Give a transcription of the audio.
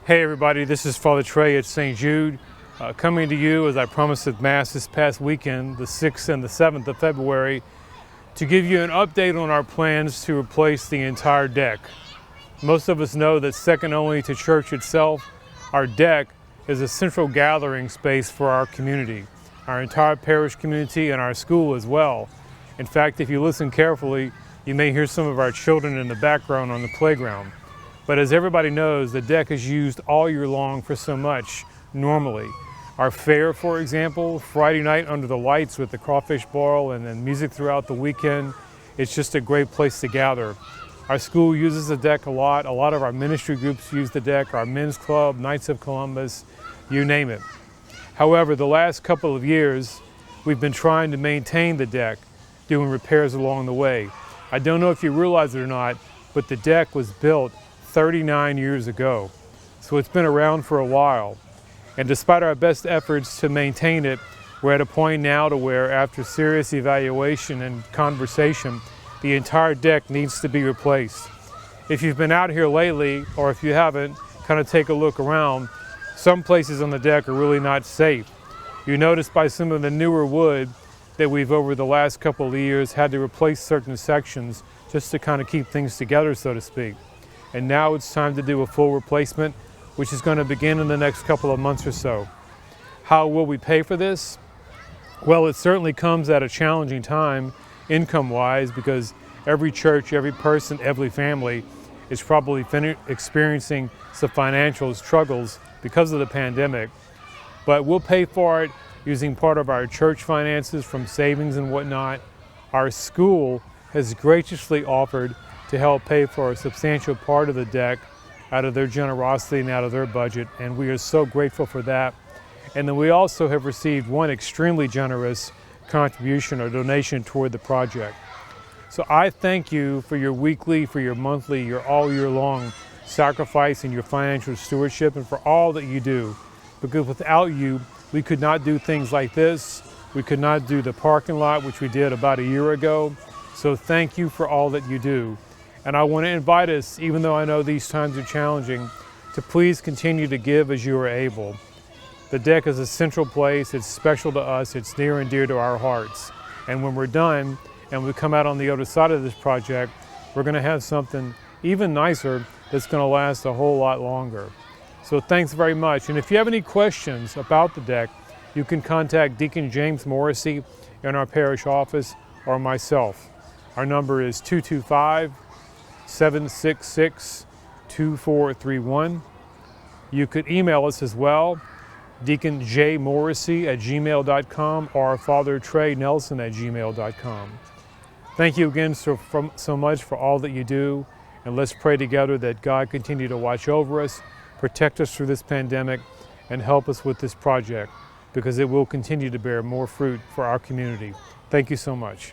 Hey everybody, this is Father Trey at St. Jude, coming to you as I promised at Mass this past weekend, the 6th and the 7th of February, to give you an update on our plans to replace the entire deck. Most of us know that second only to church itself, our deck is a central gathering space for our community, our entire parish community and our school as well. In fact, if you listen carefully, you may hear some of our children in the background on the playground. But as everybody knows, the deck is used all year long for so much normally. Our fair, for example, Friday night under the lights with the crawfish boil and then music throughout the weekend, it's just a great place to gather. Our school uses the deck a lot. A lot of our ministry groups use the deck, our men's club, Knights of Columbus, you name it. However, the last couple of years, we've been trying to maintain the deck, doing repairs along the way. I don't know if you realize it or not, but the deck was built 39 years ago, so it's been around for a while. And despite our best efforts to maintain it, we're at a point now to where, after serious evaluation and conversation, the entire deck needs to be replaced. If you've been out here lately, or if you haven't, kind of take a look around. Some places on the deck are really not safe. You notice by some of the newer wood that we've, over the last couple of years, had to replace certain sections just to kind of keep things together, so to speak. And now it's time to do a full replacement, which is going to begin in the next couple of months or so. How will we pay for this? Well, it certainly comes at a challenging time income-wise, because every church, every person, every family is probably experiencing some financial struggles because of the pandemic. But we'll pay for it using part of our church finances from savings and whatnot. Our school has graciously offered to help pay for a substantial part of the deck out of their generosity and out of their budget, and we are so grateful for that. And then we also have received one extremely generous contribution or donation toward the project. So I thank you for your weekly, for your monthly, your all year long sacrifice and your financial stewardship, and for all that you do, because without you, we could not do things like this. We could not do the parking lot, which we did about a year ago. So thank you for all that you do. And I want to invite us, even though I know these times are challenging, to please continue to give as you are able. The deck is a central place. It's special to us. It's near and dear to our hearts. And when we're done and we come out on the other side of this project, we're going to have something even nicer that's going to last a whole lot longer. So thanks very much. And if you have any questions about the deck, you can contact Deacon James Morrissey in our parish office or myself. Our number is 225-766-2431. You could email us as well, deaconjmorrissey@gmail.com or fathertreynelson@gmail.com. Thank you again so much for all that you do, and let's pray together that God continue to watch over us, protect us through this pandemic, and help us with this project, because it will continue to bear more fruit for our community. Thank you so much.